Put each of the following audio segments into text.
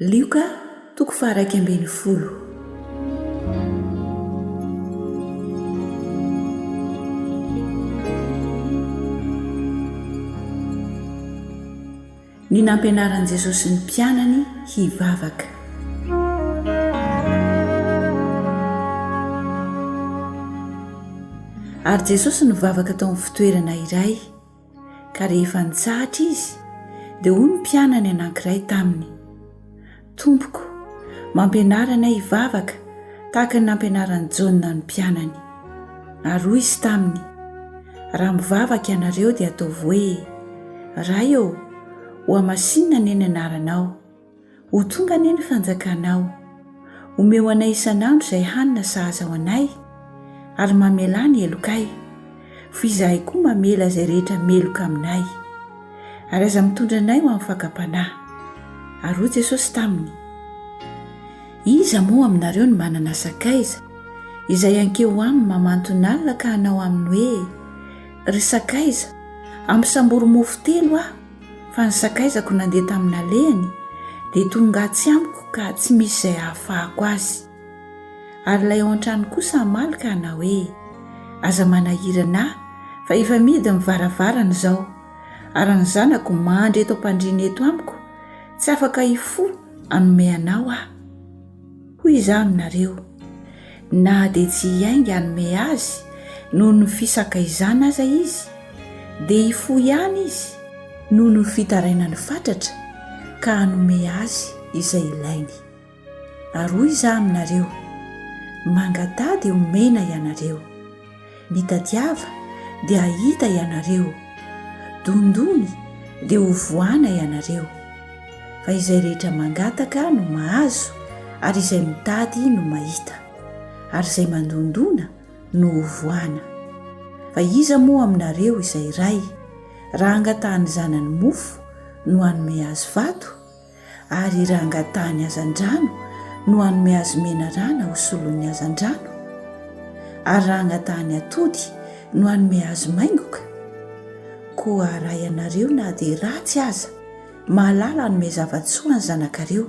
Lioka toko 110. Ny nampianaran'i Jesosy ny mpianany hivavaka. Ary Jesosy nivavaka tao amin'ny fitoerana iray, ka rehefa nitsahatra izy dia hoy ny mpianany anankiray taminy: Tompoko, mampianara anay hivavaka tahaka ny nampianaran'i Jaona ny mpianany. Ary hoy izy taminy: raha mivavaka ianareo dia ataovy hoe: Raha, hohamasinina anie anaranao, ho tonga anie ny fanjakanao, omeo anay isan'andro izay hanina sahaza ho anay, ary mamela ny elokay, fa izahay koa mamela izay rehetra meloka aminay, ary aza mitondra anay ho amin'ny fakam-panahy. Ary hoy Jesosy taminy: iza moa aminareo ny manana sakaiza izay ankeo aminy mamantona alina ka hanao aminy hoe: ry sakaiza, ampisambory mofo 3 aho, fa ny sakaizako nandeha tamin'ny alehany dia tonga tsy amiko ka tsy misy izay ahafahako azy. Ary ilay ao an-trano kosa hamaly ka hanao hoe: aza manahirana ahy, fa efa midy mivaravarana izao, ary ny zanako mandry eto am-pandriana eto amiko, tsy afaka hifo hanome anao aho. Hoy izaho aminareo, na dia tsy hiainga hanome azy noho ny fisakaizana aza izy, dia hifo ihany izy noho ny fitarainany fatratra ka hanome azy izay ilainy. Ary hoy izaho aminareo, mangatà dia homena ianareo, mitadiava dia hahita ianareo, dondony dia hovoana ianareo. Fa izay rehetra mangataka no mahazo, ary izay mitady no mahita, ary izay mandondona no hovoana. Fa iza moa aminareo izay iray, raha angatahany zanany mofo no hanome azy vato, ary raha angatahany hazan-drano no hanome azy menarana ho solon'ny hazan-drano, ary raha angatahany atody no hanome azy maingoka. Koa raha ianareo na dia ratsy aza mahalala hanome zava-tsoa ny zanakareo,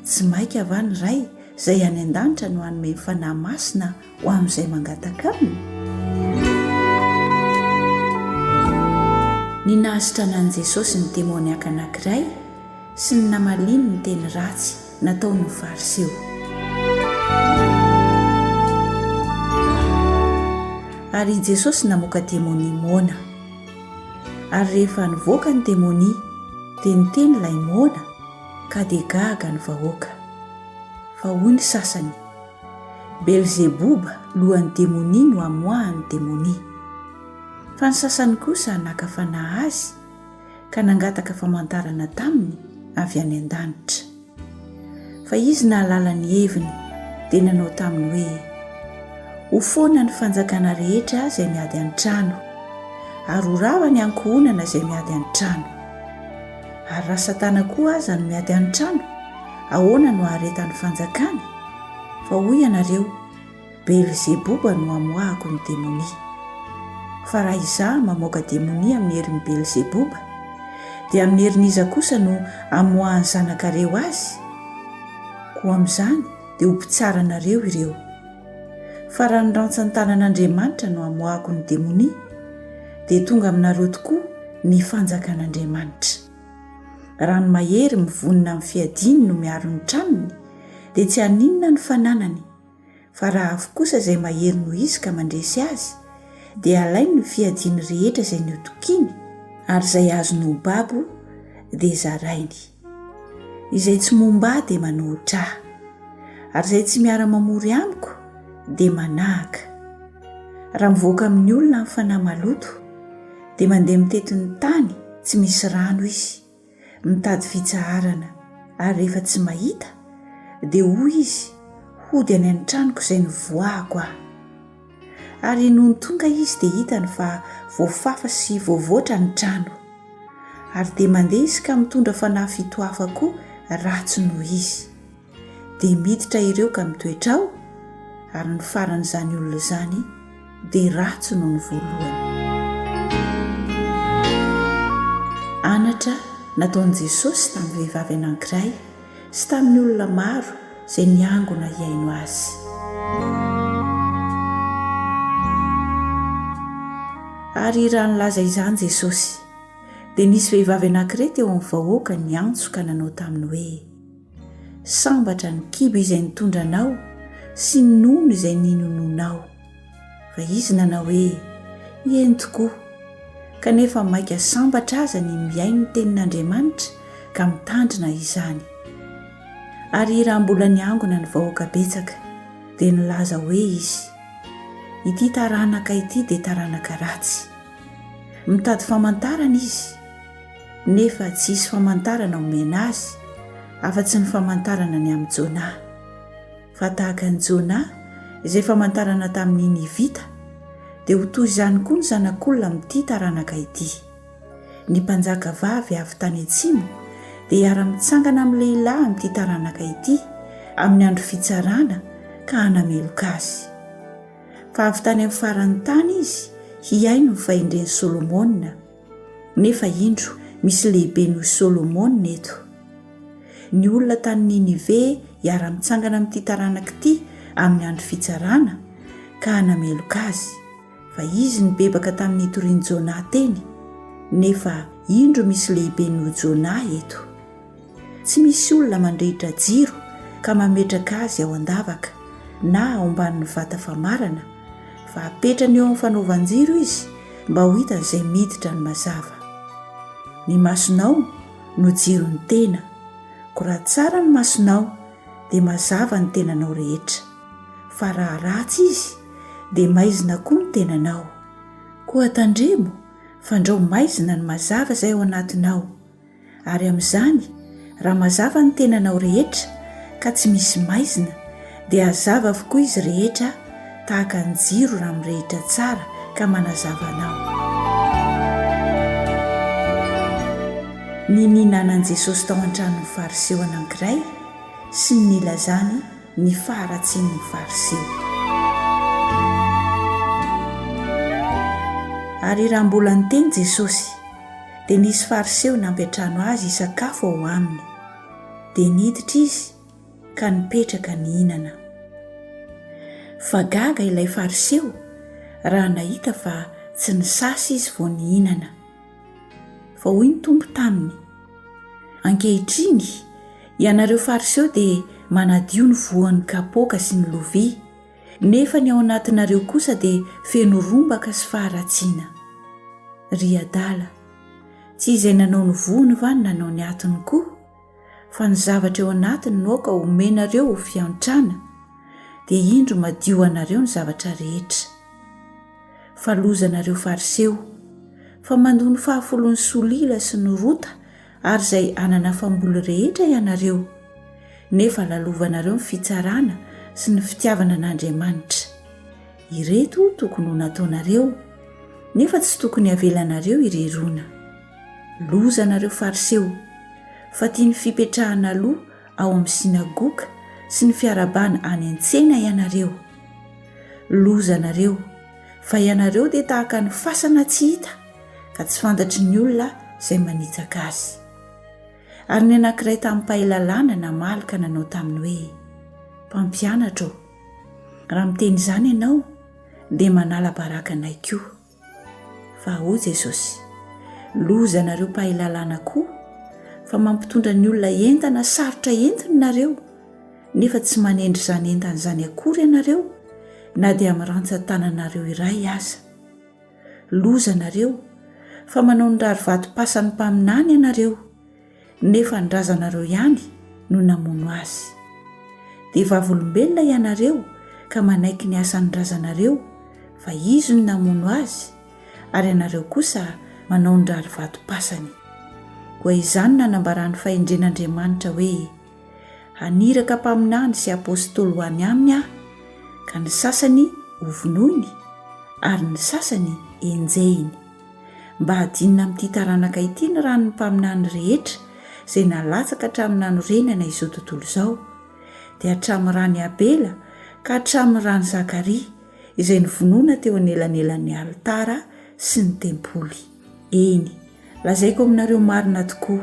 tsy maika ava ny ray izay any an-danitra no hanome fanahy masina ho amin'izay mangataka aminy. Ny nahasitrana Jesosy ny demoniaka anankiray sy ny namaliny ny teny ratsy nataony ny fariseo. Ary Jesosy namoaka demoni mona, ary rehefa nivoaka ny demoni dia niteny ilay mona ka dia gaga ny vahoaka. Fa hoy ny sasany: Belzeboba lohan'ny demoni no amoahany demoni. Fa ny sasany kosa naka fanahy azy ka nangataka famantarana taminy avy any an-danitra. Fa izy nahalala ny heviny dia nanao taminy hoe: ho foana ny fanjakana rehetra izay miady an-trano, ary ho rava ny ankohonana izay miady an-trano. Ary raha Satana koa aza no miady an-trano, ahoana no haharetany fanjakany? Fa hoy ianareo, Belzeboba no amoahako ny demoni. Fa raha izaho mamoaka demoni amin'ny herin'i Belzeboba, dia amin'ny herin'iza kosa no amoahany zanakareo azy? Koa amin'izany dia ho mpitsaranareo ireo. Fa raha ny rantsan-tanan'Andriamanitra no amoahako ny demoni, dia tonga aminareo tokoa ny fanjakan'Andriamanitra. Raha ny mahery mivonona amin'ny fiadiny no miaro ny tranony, dia tsy haninona ny fananany. Fa raha avy kosa izay mahery no izy ka mandresy azy, dia alainy ny fiadiny rehetra izay niotokiany, ary izay azony ho babo dia zarainy. Izay tsy momba dia manohitra ahy, ary izay tsy miara-mamory amiko dia manahaka. Raha mivoaka amin'ny olona amin'ny fanahy maloto, dia mandeha mitety ny tany tsy misy rano izy, mitady fitsaharana, ary rehefa tsy mahita dia hoy izy: hody any an-tranoko izay nivoahako aho. Ary noho ny tonga izy dia hitany fa voafafa sy voavoatra ny trano, ary dia mandeha izy ka mitondra fanahy fito hafa koa ratsy noho izy. Dia miditra ireo ka mitoetra ao, ary ny faran'izany olona izany dia ratsy noho ny voalohany. Anatra nataon'i Jesosy tamin'ny vehivavy anankiray sy tamin'ny olona maro izay niangona hiaino azy. Ary raha nilaza izany Jesosy dia nisy vehivavy anankiray teo amin'ny vahoaka niantso ka nanao taminy hoe: sambatra ny kibo izay nitondranao sy ny nono izay ninononao. Fa izy nanao hoe: eny tokoa, kanefa maika sambatra aza ny miaino ny tenin'Andriamanitra ka mitandrina izany. Ary raha mbola niangona ny vahoaka betsaka dia nilaza hoe izy: ity taranaka ity dia taranaka ratsy. Mitady famantarana izy, nefa tsy hisy famantarana omena azy afa-tsy ny famantarana ny amin'ny Jaona. Fa tahaka ny Jaona izay famantarana tamin'ny nivita, dia ho toy izany koa ny zanak'olona amin'ity taranaka ity. Ny mpanjaka vavy avy tany atsimo dia hiara-mitsangana amin'ny lehilahy amin'ity taranaka ity amin'ny andro fitsarana ka hanameloka azy. Fa avy tany amin'ny faran'ny tany izy hiaino ny fahendren'i Solomona, nefa indro misy lehibe noho Solomona eto. Ny olona tany Ninive hiara-mitsangana amin'ity taranaka ity amin'ny andro fitsarana ka hanameloka azy. Fa izy nibebaka tamin'ny itorian'i Jaona teny, nefa indro misy lehibe noho Jaona eto. Tsy misy olona mandrehitra jiro ka mametraka azy ao an-davaka na ao ambanin'ny vata famarana, fa apetrany eo amin'ny fanaovan-jiro izy mba ho hitany izay miditra ny mazava. Ny masonao no jiro ny tena, ko raha tsara ny masonao dia mazava ny tenanao rehetra, fa raha ratsy izy dia maizina koa ny tenanao. Koa tandremo fandrao maizina ny mazava izay ao anatinao, ary amin'izany raha mazava ny tenanao rehetra ka tsy misy maizina dia hazava avokoa izy rehetra tahaka ny jiro raha mirehitra tsara ka manazava anao. Ny ninanan'i Jesosy tao an-tranon'ny fariseo anankiray sy ny nilazany ny faharatsian'ny fariseo. Ary raha mbola niteny Jesosy dia nisy fariseo nampiantrano azy hisakafo ao aminy, dia niditra izy ka nipetraka nihinana. Fa gaga ilay fariseo raha nahita fa tsy nisasa izy vao nihinana. Fa hoy ny Tompo taminy: ankehitriny ianareo fariseo dia manadio ny voan'ny kapoaka sy ny lovia, nefa ny ao anatinareo kosa dia feno rombaka sy faharatsiana. Ry adala, tsy izay nanao ny voany va ny nanao ny atiny koa, fa ny zavatra eo anatiny no ka omenareo ho fiantrana, dia indro madio anareo ny zavatra rehetra. Fa lozanareo fariseo, fa mandoa ny fahafolon'ny solila sy ny rota ary izay anana famboly rehetra ianareo, nefa lalovanareo ny fitsarana sy ny fitiavana an'Andriamanitra. Ireto tokony ho nataonareo, nefa tsy tokony havelanareo irerona. Lozanareo fariseo, fa tia ny fipetrahana loha ao amin'ny sinagoka sy ny fiarabana any an-tsena ianareo. Lozanareo, fa ianareo dia tahaka ny fasana tsy hita ka tsy fantatry ny olona izay manitsaka azy. Ary ny anankiray tamin'ny mpahalalana namalaka nanao taminy hoe: mpampianatra, raha miteny izany ianao dia manala baraka anay koa. Fa hoy Jesosy: lozanareo mpahalalana koa, fa mampitondra ny olona entana sarotra entiny nareo, nefa tsy manendry izany entana izany akory ianareo, na dia amin'ny rantsan-tananareo iray aza. Lozanareo, fa manao ny rary-vato-pasan'ny mpaminany ianareo, nefa ny razanareo ihany no namono azy. Dia vavolombelona ianareo ka manaiky ny asan'ny razanareo, fa izy no namono azy, ary ianareo kosa manao ny rary-vato-pasany. Koa izany nanambaran'ny fahendren'Andriamanitra hoe: haniraka mpaminany sy apôstôly ho any aminy aho, ka ny sasany hovonoiny ary ny sasany enjehiny, mba hadinina amin'ity taranaka ity ny ranon'ny mpaminany rehetra izay nalatsaka hatramin'ny nanorenana izao tontolo izao, dia hatramin'ny rany Abela ka hatramin'ny rany Zakaria izay nivonoana teo anelanelan'ny alitara sy ny tempoly. Eny, lazaiko aminareo marina tokoa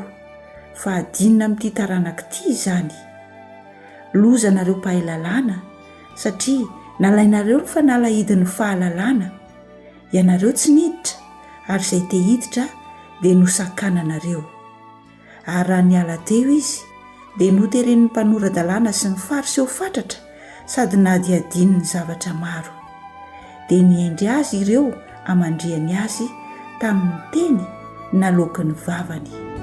fa adinina amin'ity taranak'ity izany. Lozanareo mpahay-lalàna satria nalainareo ny fanalahidin'ny fahalalàna. Ianareo tsy niditra ary izay te hiditra dia nosakananareo. Ary raha niala teo izy dia noteren'ny mpanoradalàna sy ny fariseo fatratra sady nadiadininy zavatra maro. Dia niendry azy ireo amandriany azy tamin'ny teny naloky ny vavany.